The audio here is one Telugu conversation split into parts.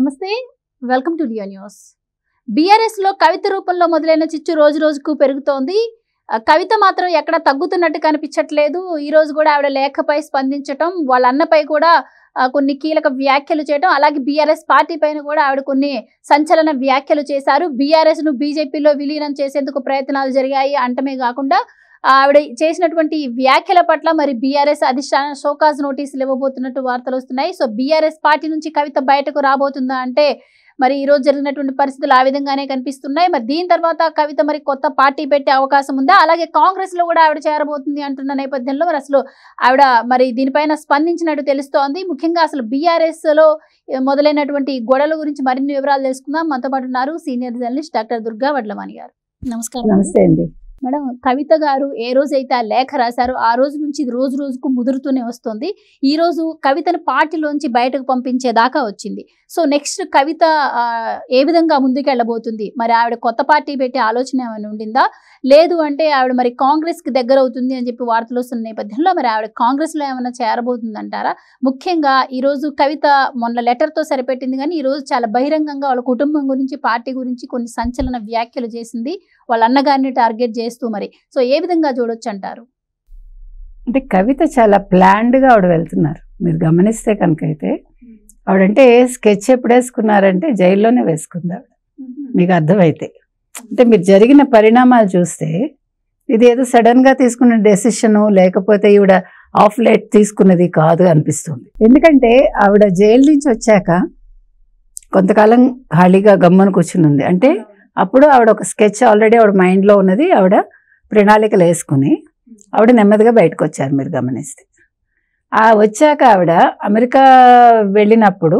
నమస్తే, welcome to Leo news. BRS లో కవిత రూపంలో మొదలైన చిచ్చు రోజు రోజుకు పెరుగుతోంది. కవిత మాత్రం ఎక్కడ తగ్గుతున్నట్టు కనిపించట్లేదు. ఈ రోజు కూడా ఆవిడ లేఖపై స్పందించడం, వాళ్ళ అన్నపై కూడా కొన్ని కీలక వ్యాఖ్యలు చేయడం, అలాగే బీఆర్ఎస్ పార్టీ పైన కూడా ఆవిడ కొన్ని సంచలన వ్యాఖ్యలు చేశారు. బీఆర్ఎస్ ను బీజేపీలో విలీనం చేసేందుకు ప్రయత్నాలు జరిగాయి అంటమే కాకుండా ఆవిడ చేసినటువంటి వ్యాఖ్యల పట్ల మరి బీఆర్ఎస్ అధిష్టానం షోకాజ్ నోటీసులు ఇవ్వబోతున్నట్టు వార్తలు వస్తున్నాయి. సో బీఆర్ఎస్ పార్టీ నుంచి కవిత బయటకు రాబోతుందా అంటే మరి ఈ రోజు జరిగినటువంటి పరిస్థితులు ఆ విధంగానే కనిపిస్తున్నాయి. మరి దీని తర్వాత కవిత మరి కొత్త పార్టీ పెట్టే అవకాశం ఉందా? అలాగే కాంగ్రెస్ లో కూడా ఆవిడ చేరబోతుంది అంటున్న నేపథ్యంలో మరి అసలు ఆవిడ మరి దీనిపైన స్పందించినట్టు తెలుస్తోంది. ముఖ్యంగా అసలు బీఆర్ఎస్ లో మొదలైనటువంటి గొడవల గురించి మరిన్ని వివరాలు తెలుసుకుందాం. మనతో పాటు ఉన్నారు senior journalist doctor Durga Vadlamani గారు. నమస్కారం. నమస్తే అండి మేడం, కవిత గారు ఏ రోజైతే ఆ లేఖ రాశారో ఆ రోజు నుంచి ఇది రోజు రోజుకు ముదురుతూనే వస్తుంది. ఈ రోజు కవితను పార్టీలోంచి బయటకు పంపించేదాకా వచ్చింది. సో నెక్స్ట్ కవిత ఏ విధంగా ముందుకెళ్ళబోతుంది? మరి ఆవిడ కొత్త పార్టీ పెట్టే ఆలోచన ఏమైనా ఉండిందా? లేదు అంటే ఆవిడ మరి కాంగ్రెస్ కి దగ్గర అవుతుంది అని చెప్పి వార్తలు వస్తున్న నేపథ్యంలో మరి ఆవిడ కాంగ్రెస్ లో ఏమైనా చేరబోతుంది అంటారా? ముఖ్యంగా ఈ రోజు కవిత మొన్న లెటర్ తో సరిపెట్టింది, కానీ ఈ రోజు చాలా బహిరంగంగా వాళ్ళ కుటుంబం గురించి, పార్టీ గురించి కొన్ని సంచలన వ్యాఖ్యలు చేసింది, వాళ్ళ అన్నగారిని టార్గెట్ చేస్తూ. మరి సో ఏ విధంగా చూడొచ్చు అంటారు? అంటే కవిత చాలా ప్లాన్డ్గా ఆవిడ వెళ్తున్నారు. మీరు గమనిస్తే కనుక అయితే ఆవిడంటే స్కెచ్ ఎప్పుడు వేసుకున్నారంటే జైల్లోనే వేసుకుంది ఆవిడ. మీకు అర్థమైతే అంటే మీరు జరిగిన పరిణామాలు చూస్తే ఇది ఏదో సడన్గా తీసుకున్న డెసిషను, లేకపోతే ఈవిడ ఆఫ్ లైట్ తీసుకున్నది కాదు అనిపిస్తుంది. ఎందుకంటే ఆవిడ జైలు నుంచి వచ్చాక కొంతకాలం ఖాళీగా గమ్మను కూర్చుని ఉంది. అంటే అప్పుడు ఆవిడ ఒక స్కెచ్ ఆల్రెడీ ఆవిడ మైండ్లో ఉన్నది, ఆవిడ ప్రణాళికలు వేసుకుని ఆవిడ నెమ్మదిగా బయటకు వచ్చారు. మీరు గమనిస్తే వచ్చాక ఆవిడ అమెరికా వెళ్ళినప్పుడు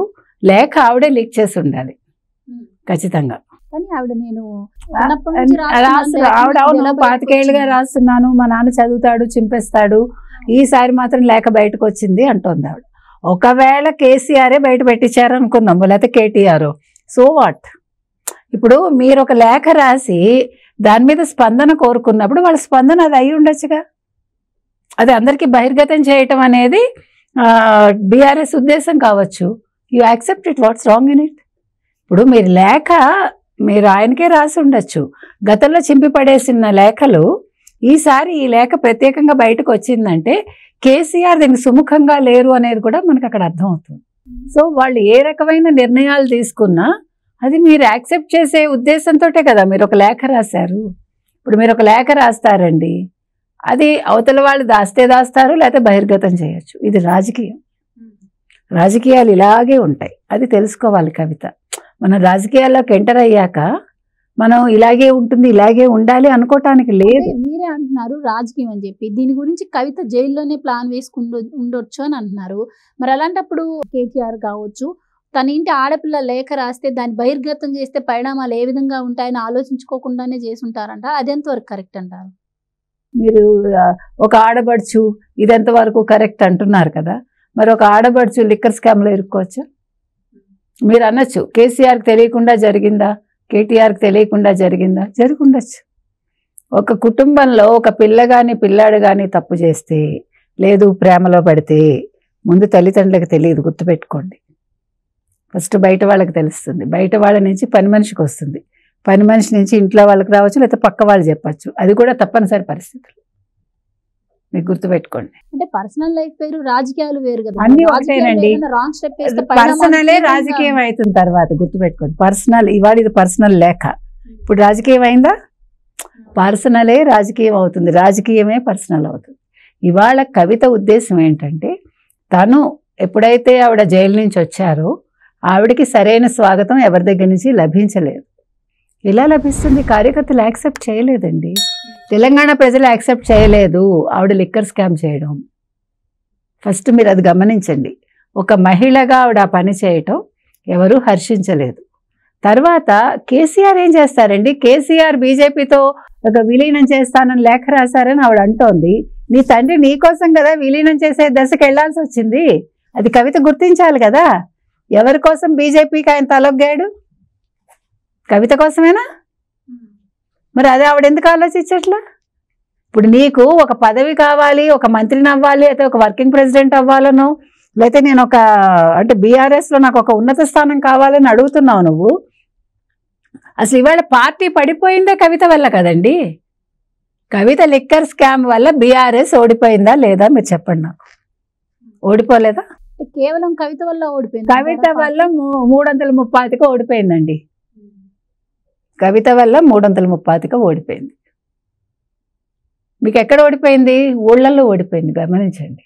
లేఖ ఆవిడే లీక్ చేసి ఉండాలి ఖచ్చితంగా. కానీ ఆవిడ నేను ఆవిడ అవును 25 ఏళ్ళుగా రాస్తున్నాను, మా నాన్న చదువుతాడు చింపేస్తాడు, ఈసారి మాత్రం లేఖ బయటకు వచ్చింది అంటోంది ఆవిడ. ఒకవేళ కేసీఆరే బయట పెట్టించారు అనుకుందాం, లేకపోతే కేటీఆర్, సో వాట్? ఇప్పుడు మీరు ఒక లేఖ రాసి దాని మీద స్పందన కోరుకున్నప్పుడు వాళ్ళ స్పందన అది అయి ఉండొచ్చుగా. అది అందరికీ బహిర్గతం చేయటం అనేది బీఆర్ఎస్ ఉద్దేశం కావచ్చు. You accept it, what's wrong in it? ఇప్పుడు మీరు లేఖ మీరు ఆయనకే రాసి ఉండొచ్చు. గతంలో చింపి పడేసిన లేఖలు ఈసారి ఈ లేఖ ప్రత్యేకంగా బయటకు వచ్చిందంటే కేసీఆర్ దీనికి సుముఖంగా లేరు అనేది కూడా మనకు అక్కడ అర్థమవుతుంది. సో వాళ్ళు ఏ రకమైన నిర్ణయాలు తీసుకున్నా అది మీరు యాక్సెప్ట్ చేసే ఉద్దేశంతో కదా మీరు ఒక లేఖ రాశారు. ఇప్పుడు మీరు ఒక లేఖ రాస్తారండి, అది అవతల వాళ్ళు దాస్తే దాస్తారు, లేకపోతే బహిర్గతం చేయొచ్చు. ఇది రాజకీయం. రాజకీయాలు ఇలాగే ఉంటాయి, అది తెలుసుకోవాలి కవిత. మనం రాజకీయాల్లోకి ఎంటర్ అయ్యాక మనం ఇలాగే ఉంటుంది, ఇలాగే ఉండాలి అనుకోవటానికి లేదు. మీరే అంటున్నారు రాజకీయం అని చెప్పి, దీని గురించి కవిత జైల్లోనే ప్లాన్ వేసుకుంటూ ఉండొచ్చు అని అంటున్నారు. మరి అలాంటప్పుడు కేటీఆర్ కావచ్చు, తన ఇంటి ఆడపిల్ల లేఖ రాస్తే దాన్ని బహిర్గతం చేస్తే పరిణామాలు ఏ విధంగా ఉంటాయని ఆలోచించుకోకుండానే చేసి ఉంటారంట. అదెంతవరకు కరెక్ట్ అంటారు? మీరు ఒక ఆడబడుచు ఇదెంతవరకు కరెక్ట్ అంటున్నారు కదా, మరి ఒక ఆడబడుచు లిక్కర్ స్కామ్లో ఇరుక్కోవచ్చు. మీరు అనొచ్చు కేసీఆర్కి తెలియకుండా జరిగిందా, కేటీఆర్కి తెలియకుండా జరిగిందా, జరుగుండొచ్చు. ఒక కుటుంబంలో ఒక పిల్ల కానీ పిల్లాడు కానీ తప్పు చేస్తే, లేదు ప్రేమలో పడితే ముందు తల్లిదండ్రులకు తెలియదు, గుర్తుపెట్టుకోండి. ఫస్ట్ బయట వాళ్ళకి తెలుస్తుంది, బయట వాళ్ళ నుంచి పని మనిషికి వస్తుంది, పని మనిషి నుంచి ఇంట్లో వాళ్ళకి రావచ్చు, లేకపోతే పక్క వాళ్ళు చెప్పచ్చు. అది కూడా తప్పనిసరి పరిస్థితులు, మీకు గుర్తుపెట్టుకోండి. అంటే పర్సనల్ లైఫ్ వేరు, రాజకీయాలు వేరు కదా. అన్ని ఒకటేనండి. పర్సనలే రాజకీయం అవుతుంది తర్వాత, గుర్తుపెట్టుకోండి. పర్సనల్ ఇవాళ ఇది పర్సనల్ లేఖ, ఇప్పుడు రాజకీయం అయిందా? పర్సనలే రాజకీయం అవుతుంది, రాజకీయమే పర్సనల్ అవుతుంది. ఇవాళ కవిత ఉద్దేశం ఏంటంటే, తను ఎప్పుడైతే ఆవిడ జైలు నుంచి వచ్చారో ఆవిడకి సరైన స్వాగతం ఎవరి దగ్గర నుంచి లభించలేదు. ఇలా లభిస్తుంది? కార్యకర్తలు యాక్సెప్ట్ చేయలేదండి, తెలంగాణ ప్రజలు యాక్సెప్ట్ చేయలేదు ఆవిడ లిక్కర్ స్కామ్ చేయడం. ఫస్ట్ మీరు అది గమనించండి. ఒక మహిళగా ఆవిడ ఆ పని చేయటం ఎవరు హర్షించలేదు. తర్వాత కేసీఆర్ ఏం చేస్తారండి? కేసీఆర్ బీజేపీతో ఒక విలీనం చేస్తానని లేఖ రాశారని ఆవిడ అంటోంది. నీ తండ్రి నీ కోసం కదా విలీనం చేసే దశకు వెళ్లాల్సి వచ్చింది, అది కవిత గుర్తించాలి కదా. ఎవరి కోసం బీజేపీకి ఆయన తలొగ్గాడు? కవిత కోసమేనా? మరి అదే ఆవిడ ఎందుకు ఆలోచించట్లా? ఇప్పుడు నీకు ఒక పదవి కావాలి, ఒక మంత్రిని అవ్వాలి, అయితే ఒక వర్కింగ్ ప్రెసిడెంట్ అవ్వాలనో, లేకపోతే నేను అంటే బీఆర్ఎస్లో నాకు ఒక ఉన్నత స్థానం కావాలని అడుగుతున్నావు నువ్వు. అసలు ఇవాళ పార్టీ పడిపోయిందే కవిత వల్ల కదండి. కవిత లిక్కర్ స్కామ్ వల్ల బీఆర్ఎస్ ఓడిపోయిందా లేదా మీరు చెప్పండి నాకు. ఓడిపోలేదా? కేవలం కవిత వల్ల ఓడిపోయింది. కవిత వల్ల 335 ఓడిపోయిందండి. కవిత వల్ల 335 ఓడిపోయింది. మీకు ఎక్కడ ఓడిపోయింది? ఊళ్ళల్లో ఓడిపోయింది. గమనించండి.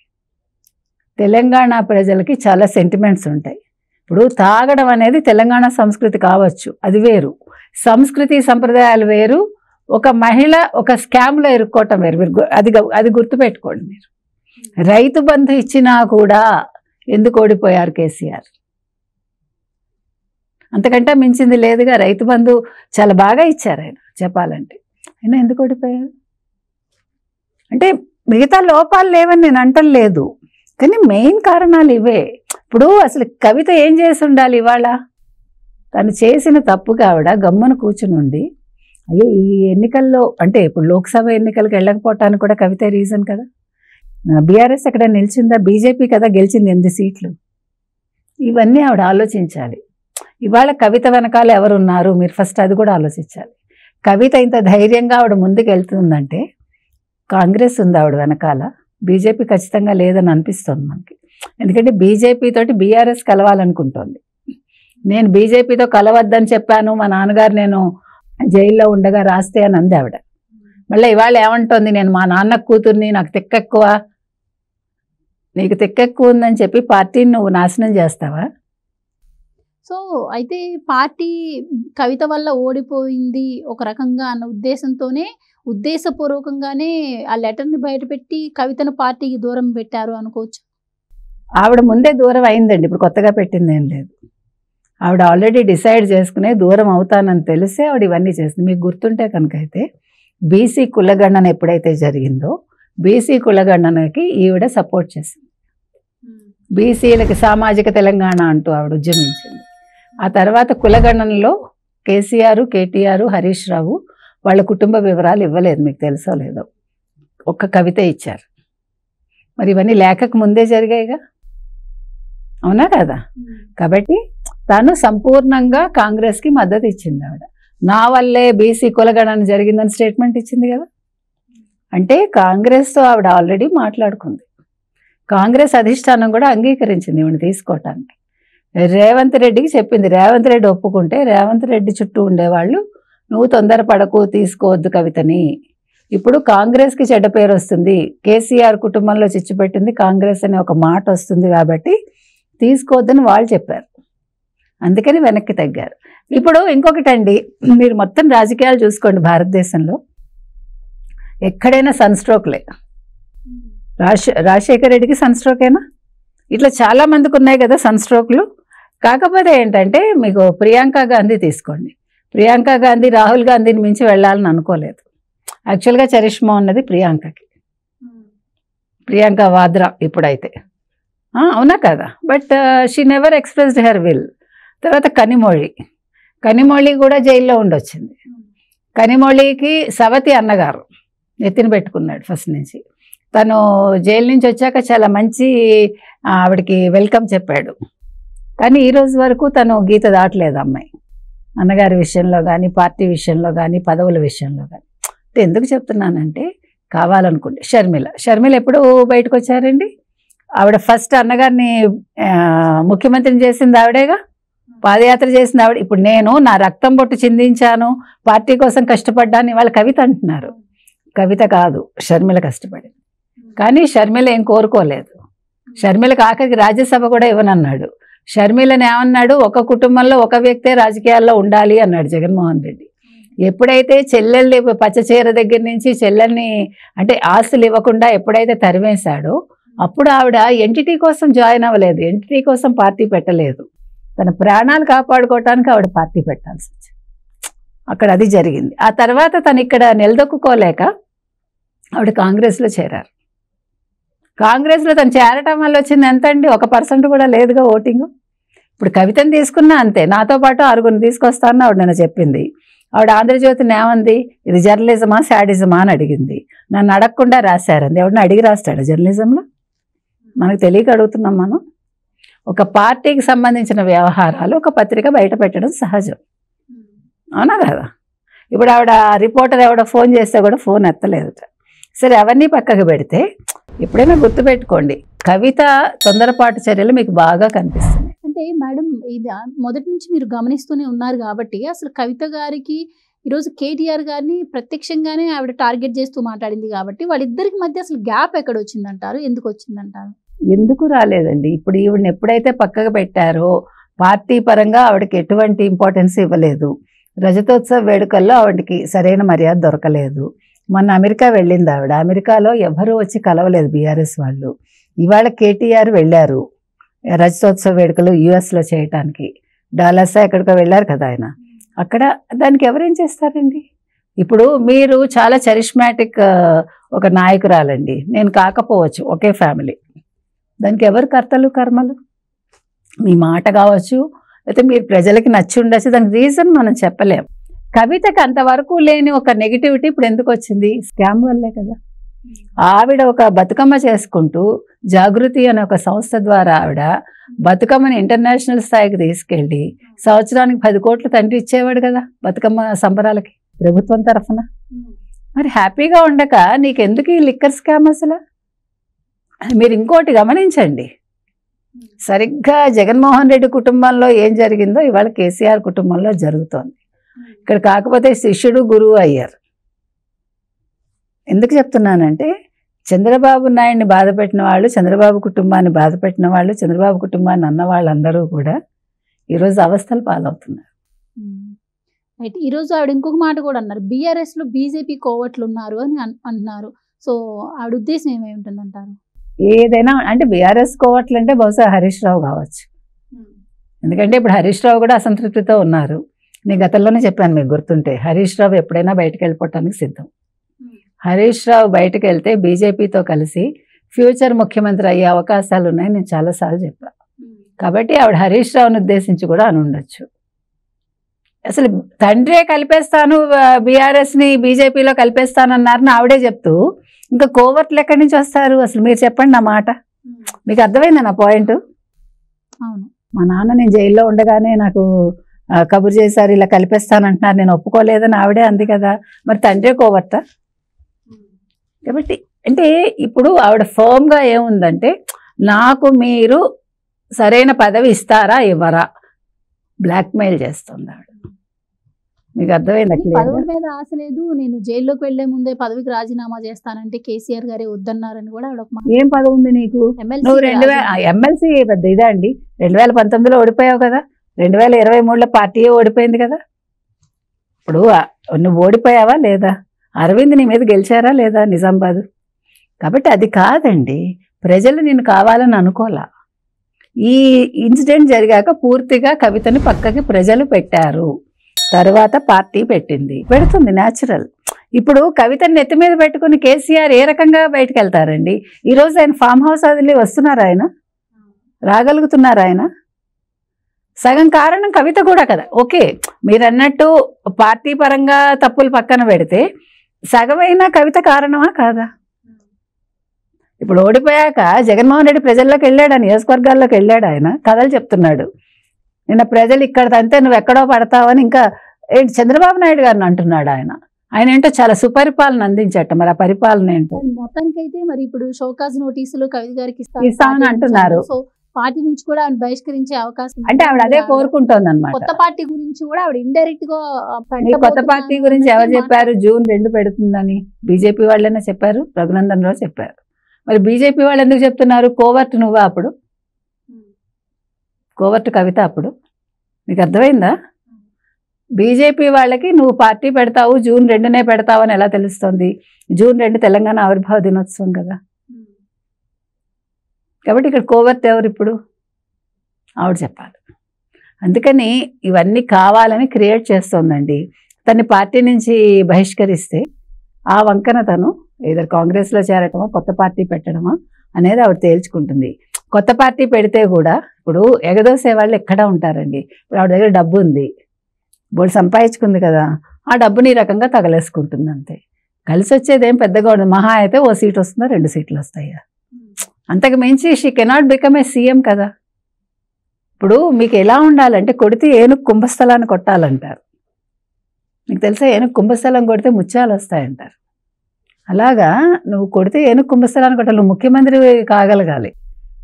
తెలంగాణ ప్రజలకి చాలా సెంటిమెంట్స్ ఉంటాయి. ఇప్పుడు తాగడం అనేది తెలంగాణ సంస్కృతి కావచ్చు, అది వేరు. సంస్కృతి సంప్రదాయాలు వేరు. ఒక మహిళ ఒక స్కామ్లో ఇరుక్కోవటం వేరు. మీరు అది గుర్తుపెట్టుకోండి. మీరు రైతు బంధు ఇచ్చినా కూడా ఎందుకు ఓడిపోయారు కేసీఆర్? అంతకంటే మించింది లేదుగా. రైతు బంధు చాలా బాగా ఇచ్చారు ఆయన చెప్పాలంటే. ఆయన ఎందుకు ఓడిపోయారు అంటే మిగతా లోపాలు లేవని నేను అంటలేదు, కానీ మెయిన్ కారణాలు ఇవే. ఇప్పుడు అసలు కవిత ఏం చేసి ఉండాలి? ఇవాళ తను చేసిన తప్పుకి ఆవిడ గమ్మున కూర్చుని ఉండి, అయ్యో ఈ ఎన్నికల్లో అంటే ఇప్పుడు లోక్సభ ఎన్నికలకు వెళ్ళకపోవటానికి కూడా కవిత రీజన్ కదా. బీఆర్ఎస్ ఎక్కడ నిలిచిందా? బీజేపీ కదా గెలిచింది 8 సీట్లు. ఇవన్నీ ఆవిడ ఆలోచించాలి. ఇవాళ కవిత వెనకాల ఎవరున్నారు మీరు ఫస్ట్ అది కూడా ఆలోచించాలి. కవిత ఇంత ధైర్యంగా ఆవిడ ముందుకు వెళ్తుందంటే కాంగ్రెస్ ఉంది ఆవిడ వెనకాల, బీజేపీ ఖచ్చితంగా లేదని అనిపిస్తుంది మనకి. ఎందుకంటే బీజేపీ తోటి బీఆర్ఎస్ కలవాలనుకుంటోంది. నేను బీజేపీతో కలవద్దని చెప్పాను, మా నాన్నగారు నేను జైల్లో ఉండగా రాస్తే అని అంది ఆవిడ. మళ్ళీ ఇవాళ ఏమంటోంది, నేను మా నాన్న కూతుర్ని, నాకు తిక్కెక్కువ, నీకు తిక్కెక్కువ ఉందని చెప్పి పార్టీని నువ్వు నాశనం చేస్తావా? సో అయితే పార్టీ కవిత వల్ల ఓడిపోయింది ఒక రకంగా అన్న ఉద్దేశంతోనే, ఉద్దేశపూర్వకంగానే ఆ లెటర్ని బయటపెట్టి కవితను పార్టీకి దూరం పెట్టారు అనుకోవచ్చు. ఆవిడ ముందే దూరం అయిందండి, ఇప్పుడు కొత్తగా పెట్టింది ఏం లేదు. ఆవిడ ఆల్రెడీ డిసైడ్ చేసుకునే దూరం అవుతానని తెలిసే ఆవిడ ఇవన్నీ చేసింది. మీకు గుర్తుంటే కనుక అయితే బీసీ కులగణన ఎప్పుడైతే జరిగిందో బీసీ కులగణనకి ఈవిడ సపోర్ట్ చేసింది. బీసీలకి సామాజిక తెలంగాణ అంటూ ఆవిడ ఉద్యమించింది. ఆ తర్వాత కులగణనలో కేసీఆర్, కేటీఆర్, హరీష్ రావు వాళ్ళ కుటుంబ వివరాలు ఇవ్వలేదు, మీకు తెలుసో లేదో, ఒక్క కవిత ఇచ్చారు. మరి ఇవన్నీ లేఖకు ముందే జరిగాయిగా, అవునా కదా? కాబట్టి తాను సంపూర్ణంగా కాంగ్రెస్కి మద్దతు ఇచ్చింది ఆవిడ. నా వల్లే బీసీ కులగణన జరిగిందని స్టేట్మెంట్ ఇచ్చింది కదా. అంటే కాంగ్రెస్తో ఆవిడ ఆల్రెడీ మాట్లాడుకుంది. కాంగ్రెస్ అధిష్టానం కూడా అంగీకరించింది ఈవిని తీసుకోవటానికి. రేవంత్ రెడ్డికి చెప్పింది. రేవంత్ రెడ్డి ఒప్పుకుంటే రేవంత్ రెడ్డి చుట్టూ ఉండేవాళ్ళు నువ్వు తొందరపడకు, తీసుకోవద్దు కవితని, ఇప్పుడు కాంగ్రెస్కి చెడ్డ పేరు వస్తుంది, కేసీఆర్ కుటుంబంలో చిచ్చుపెట్టింది కాంగ్రెస్ అనే ఒక మాట వస్తుంది కాబట్టి తీసుకోవద్దని వాళ్ళు చెప్పారు. అందుకని వెనక్కి తగ్గారు. ఇప్పుడు ఇంకొకటండి, మీరు మొత్తం రాజకీయాలు చూసుకోండి భారతదేశంలో ఎక్కడైనా సన్ స్ట్రోక్లే. రాజశేఖర రెడ్డికి సన్ స్ట్రోకేనా? ఇట్లా చాలా మందికి ఉన్నాయి కదా సన్ స్ట్రోక్లు. కాకపోతే ఏంటంటే మీకు ప్రియాంక గాంధీ తీసుకోండి. ప్రియాంక గాంధీ రాహుల్ గాంధీని మించి వెళ్ళాలని అనుకోలేదు. యాక్చువల్గా చరిష్మా ఉన్నది ప్రియాంకకి, ప్రియాంక వాద్రా ఇప్పుడైతే, అవునా కదా? But she never expressed her will. తర్వాత కనిమొళి కూడా జైల్లో ఉండొచ్చింది. కనిమొళికి సవతి అన్నగారు ఎత్తిన పెట్టుకున్నాడు ఫస్ట్ నుంచి. తను జైలు నుంచి వచ్చాక చాలా మంచి ఆవిడకి వెల్కమ్ చెప్పాడు. కానీ ఈరోజు వరకు తను గీత దాటలేదు అమ్మాయి, అన్నగారి విషయంలో కానీ, పార్టీ విషయంలో కానీ, పదవుల విషయంలో కానీ. అంటే ఎందుకు చెప్తున్నానంటే కావాలనుకుంటే షర్మిల ఎప్పుడు బయటకు వచ్చారండి? ఆవిడ ఫస్ట్ అన్నగారిని ముఖ్యమంత్రిని చేసింది ఆవిడేగా, పాదయాత్ర చేసింది ఆవిడ. ఇప్పుడు నేను నా రక్తం బొట్టు చిందించాను, పార్టీ కోసం కష్టపడ్డాను ఇవాళ కవిత అంటున్నారు. కవిత కాదు, షర్మిల కష్టపడింది. కానీ షర్మిల ఏం కోరుకోలేదు. షర్మిలకు ఆఖరికి రాజ్యసభ కూడా ఇవ్వనన్నాడు. షర్మిలని ఏమన్నాడు, ఒక కుటుంబంలో ఒక వ్యక్తే రాజకీయాల్లో ఉండాలి అన్నాడు జగన్మోహన్ రెడ్డి. ఎప్పుడైతే చెల్లెల్ని పచ్చచీర దగ్గర నుంచి చెల్లెల్ని అంటే ఆస్తులు ఇవ్వకుండా ఎప్పుడైతే తరిమేశాడో అప్పుడు ఆవిడ ఎంటిటీ కోసం జాయిన్ అవ్వలేదు, ఎంటిటీ కోసం పార్టీ పెట్టలేదు. తన ప్రాణాలు కాపాడుకోవటానికి ఆవిడ పార్టీ పెట్టాల్సి వచ్చింది. అక్కడ అది జరిగింది. ఆ తర్వాత తను ఇక్కడ నిలదొక్కుకోలేక ఆవిడ కాంగ్రెస్లో చేరారు. కాంగ్రెస్లో తను చేరటం వల్ల వచ్చింది ఎంత అండి? 1% కూడా లేదుగా ఓటింగ్. ఇప్పుడు కవితను తీసుకున్నా అంతే, నాతో పాటు 6 తీసుకొస్తానని ఆవిడ నన్ను చెప్పింది. ఆవిడ ఆంధ్రజ్యోతిని ఏమంది, ఇది జర్నలిజమా శాడిజమా అని అడిగింది. నన్ను అడగకుండా రాశారంది. ఎవరిని అడిగి రాస్తాడు జర్నలిజంలో? మనకు తెలియక అడుగుతున్నాం మనం. ఒక పార్టీకి సంబంధించిన వ్యవహారాలు ఒక పత్రిక బయట పెట్టడం సహజం, అవునా కదా? ఇప్పుడు ఆవిడ రిపోర్టర్ ఎవడో ఫోన్ చేస్తే కూడా ఫోన్ ఎత్తలేదుట. సరే, అవన్నీ పక్కకు పెడితే ఎప్పుడైనా గుర్తుపెట్టుకోండి, కవిత తొందరపాటు చర్యలు మీకు బాగా కనిపిస్తున్నాయి. అంటే మేడం, ఇది మొదటి నుంచి మీరు గమనిస్తూనే ఉన్నారు కాబట్టి అసలు కవిత గారికి ఈరోజు కేటీఆర్ గారిని ప్రత్యక్షంగానే ఆవిడ టార్గెట్ చేస్తూ మాట్లాడింది కాబట్టి వాళ్ళిద్దరికి మధ్య అసలు గ్యాప్ ఎక్కడ వచ్చిందంటారు, ఎందుకు వచ్చిందంటారు? ఎందుకు రాలేదండి? ఇప్పుడు ఈవిడని ఎప్పుడైతే పక్కకు పెట్టారో పార్టీ పరంగా ఆవిడకి ఎటువంటి ఇంపార్టెన్స్ ఇవ్వలేదు. రజతోత్సవ వేడుకల్లో ఆవిడకి సరైన మర్యాద దొరకలేదు. మొన్న అమెరికా వెళ్ళింది ఆవిడ, అమెరికాలో ఎవరూ వచ్చి కలవలేదు బీఆర్ఎస్ వాళ్ళు. ఇవాళ కేటీఆర్ వెళ్ళారు రజతోత్సవ వేడుకలు యుఎస్లో చేయటానికి, డాలస్ ఎక్కడికో వెళ్ళారు కదా ఆయన. అక్కడ దానికి ఎవరేం చేస్తారండి? ఇప్పుడు మీరు చాలా చరిష్మాటిక్ ఒక నాయకురాలండి, నేను కాకపోవచ్చు, ఒకే ఫ్యామిలీ, దానికి ఎవరు కర్తలు కర్మలు? మీ మాట కావచ్చు, అయితే మీరు ప్రజలకి నచ్చి ఉండొచ్చు, దానికి రీజన్ మనం చెప్పలేం. కవితకి అంతవరకు లేని ఒక నెగిటివిటీ ఇప్పుడు ఎందుకు వచ్చింది? స్కామ్ వల్లే కదా. ఆవిడ ఒక బతుకమ్మ చేసుకుంటూ జాగృతి అనే ఒక సంస్థ ద్వారా ఆవిడ బతుకమ్మని ఇంటర్నేషనల్ స్థాయికి తీసుకెళ్ళి సంవత్సరానికి 10 కోట్లు తండ్రి ఇచ్చేవాడు కదా బతుకమ్మ సంబరాలకి ప్రభుత్వం తరఫున. మరి హ్యాపీగా ఉండక నీకెందుకు ఈ లిక్కర్ స్కామ్ అసలు? మీరు ఇంకోటి గమనించండి, సరిగ్గా జగన్మోహన్ రెడ్డి కుటుంబంలో ఏం జరిగిందో ఇవాళ కేసీఆర్ కుటుంబంలో జరుగుతోంది. ఇక్కడ కాకపోతే శిష్యుడు గురువు అయ్యారు. ఎందుకు చెప్తున్నానంటే, చంద్రబాబు నాయుడిని బాధపెట్టిన వాళ్ళు, చంద్రబాబు కుటుంబాన్ని బాధపెట్టిన వాళ్ళు, చంద్రబాబు కుటుంబాన్ని అన్న వాళ్ళందరూ కూడా ఈరోజు అవస్థలు పాలవుతున్నారు. అయితే ఈరోజు ఆవిడ ఇంకొక మాట కూడా అన్నారు, బీఆర్ఎస్లో బీజేపీ కోవట్లు ఉన్నారు అని అంటున్నారు. సో ఆవిడ ఉద్దేశం ఏమై ఉంటుందంటారు? ఏదైనా అంటే బీఆర్ఎస్ కోవట్లు అంటే బహుశా హరీష్ రావు కావచ్చు. ఎందుకంటే ఇప్పుడు హరీష్ రావు కూడా అసంతృప్తితో ఉన్నారు. నేను గతంలోనే చెప్పాను, మీకు గుర్తుంటే, హరీష్ రావు ఎప్పుడైనా బయటకు వెళ్ళిపోవటానికి సిద్ధం. హరీష్ రావు బయటకు వెళ్తే బీజేపీతో కలిసి ఫ్యూచర్ ముఖ్యమంత్రి అయ్యే అవకాశాలు ఉన్నాయని నేను చాలాసార్లు చెప్పాను. కాబట్టి ఆవిడ హరీష్ రావుని ఉద్దేశించి కూడా అని ఉండొచ్చు. అసలు తండ్రే కలిపేస్తాను, బీఆర్ఎస్ని బీజేపీలో కలిపేస్తానన్నారని ఆవిడే చెప్తూ ఇంకా కోవర్ట్లు ఎక్కడి నుంచి వస్తారు? అసలు మీరు చెప్పండి నా మాట. మీకు అర్థమైందా నా పాయింట్? అవును, మా నాన్న నేను జైల్లో ఉండగానే నాకు కబురు చేశారు, ఇలా కలిపేస్తానంటున్నారు, నేను ఒప్పుకోలేదని ఆవిడే అంది కదా. మరి తండ్రే కోవర్తా? కాబట్టి అంటే ఇప్పుడు ఆవిడ ఫర్మ్గా ఏముందంటే, నాకు మీరు సరైన పదవి ఇస్తారా ఇవ్వరా బ్లాక్మెయిల్ చేస్తుంది ఆవిడ. మీకు అర్థమైందా? పదవి మీద ఆశ లేదు, నేను జైల్లోకి వెళ్లే ముందే పదవికి రాజీనామా చేస్తానంటే కేసీఆర్ గారే వద్దన్నారని కూడా ఆవిడ. ఏం పదవి ఉంది నీకు? నువ్వు ఎమ్మెల్సీ పెద్ద ఇదా అండి? 2019లో ఓడిపోయావు కదా, 2023లో పార్టీయే ఓడిపోయింది కదా. ఇప్పుడు నువ్వు ఓడిపోయావా లేదా? అరవింద్ నీ మీద గెలిచారా లేదా నిజామాబాద్? కాబట్టి అది కాదండి, ప్రజలు నేను కావాలని అనుకోలా. ఈ ఇన్సిడెంట్ జరిగాక పూర్తిగా కవితని పక్కకి ప్రజలు పెట్టారు, తర్వాత పార్టీ పెడుతుంది న్యాచురల్. ఇప్పుడు కవితని నెత్తి మీద పెట్టుకుని కేసీఆర్ ఏ రకంగా బయటకు వెళ్తారండి? ఈరోజు ఆయన ఫామ్ హౌస్ వదిలి వస్తున్నారు, ఆయన రాగలుగుతున్నారు. ఆయన సగం కారణం కవిత కూడా కదా. ఓకే, మీరు అన్నట్టు పార్టీ పరంగా తప్పులు పక్కన పెడితే సగమైన కవిత కారణమా కాదా? ఇప్పుడు ఓడిపోయాక జగన్మోహన్ రెడ్డి ప్రజల్లోకి వెళ్ళాడు, నియోజకవర్గాల్లోకి వెళ్ళాడు, ఆయన కథలు చెప్తున్నాడు. నిన్న ప్రజలు ఇక్కడ తంతే నువ్వు ఎక్కడో పడతావని ఇంకా ఏంటి చంద్రబాబు నాయుడు గారిని అంటున్నాడు. ఆయన ఏంటో చాలా సుపరిపాలన అందించట. మరి ఆ పరిపాలన ఏంటో మొత్తానికైతే మరి ఇప్పుడు షోకాజ్ నోటీసులు కవిత గారికి ఇస్తామని అంటున్నారు. సో పార్టీ నుంచి కూడా ఆవిడ బహిష్కరించే అవకాశం అంటే ఆవిడ అదే కోరుకుంటోంది అనమాట. కొత్త పార్టీ గురించి కూడా ఆవిడ ఇండైరెక్ట్ గా కొత్త పార్టీ గురించి ఎవరు చెప్పారు? జూన్ 2 పెడుతుందని బీజేపీ వాళ్ళైనా చెప్పారు, రఘునందన్ రావు చెప్పారు. మరి బీజేపీ వాళ్ళు ఎందుకు చెప్తున్నారు? కోవర్ట్ నువ్వా అప్పుడు? కోవర్ట్ కవిత అప్పుడు? నీకు అర్థమైందా? బీజేపీ వాళ్ళకి నువ్వు పార్టీ పెడతావు, జూన్ 2నే పెడతావు అని ఎలా తెలుస్తుంది? జూన్ 2 తెలంగాణ ఆవిర్భావ దినోత్సవం కదా. కాబట్టి ఇక్కడ కోవర్ట్ ఎవరు? ఇప్పుడు ఆవిడ చెప్పాలి. అందుకని ఇవన్నీ కావాలని క్రియేట్ చేస్తోందండి. తన్ని పార్టీ నుంచి బహిష్కరిస్తే ఆ వంకన తను ఏదో కాంగ్రెస్లో చేరటమా కొత్త పార్టీ పెట్టడమా అనేది ఆవిడ తేల్చుకుంటుంది. కొత్త పార్టీ పెడితే కూడా ఇప్పుడు ఎగదోసే వాళ్ళు ఎక్కడ ఉంటారండి? ఇప్పుడు ఆవిడ దగ్గర డబ్బు ఉంది, బోర్డు సంపాదించుకుంది కదా, ఆ డబ్బుని ఈ రకంగా తగలేసుకుంటుంది అంతే. కలిసి వచ్చేది ఏం పెద్దగా ఉండదు. మహా అయితే ఓ సీట్ వస్తుందా, 2 సీట్లు వస్తాయా, అంతకు మించి she cannot become a CM కదా. ఇప్పుడు మీకు ఎలా ఉండాలంటే కొడితే ఏనుగు కుంభస్థలాన్ని కొట్టాలంటారు. మీకు తెలుసా, ఏనుగు కుంభస్థలం కొడితే ముత్యాలు వస్తాయంటారు. అలాగా నువ్వు కొడితే ఏనుగు కుంభస్థలాన్ని కొట్టాలి. నువ్వు ముఖ్యమంత్రి కాగలగాలి.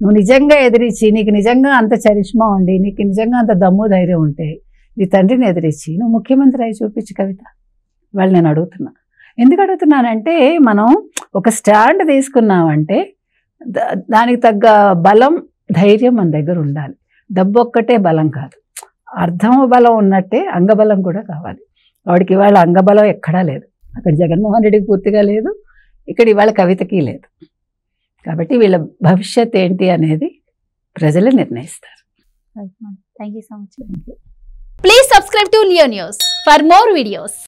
నువ్వు నిజంగా ఎదిరించి, నీకు నిజంగా అంత చరిష్మా ఉండి, నీకు నిజంగా అంత దమ్ము ధైర్యం ఉంటే నీ తండ్రిని ఎదిరించి నువ్వు ముఖ్యమంత్రి అయి చూపించు కవిత. వాళ్ళు నేను అడుగుతున్నా. ఎందుకు అడుగుతున్నానంటే, మనం ఒక స్టాండ్ తీసుకున్నామంటే దానికి తగ్గ బలం, ధైర్యం మన దగ్గర ఉండాలి. డబ్బు ఒక్కటే బలం కాదు, అర్థం బలం ఉన్నట్టే అంగబలం కూడా కావాలి. వాడికి ఇవాళ అంగబలం ఎక్కడా లేదు. అక్కడ జగన్మోహన్ రెడ్డికి పూర్తిగా లేదు, ఇక్కడ ఇవాళ కవితకి లేదు. కాబట్టి వీళ్ళ భవిష్యత్ ఏంటి అనేది ప్రజలు నిర్ణయిస్తారు. Thank you so much. Please subscribe to Leo news for more videos.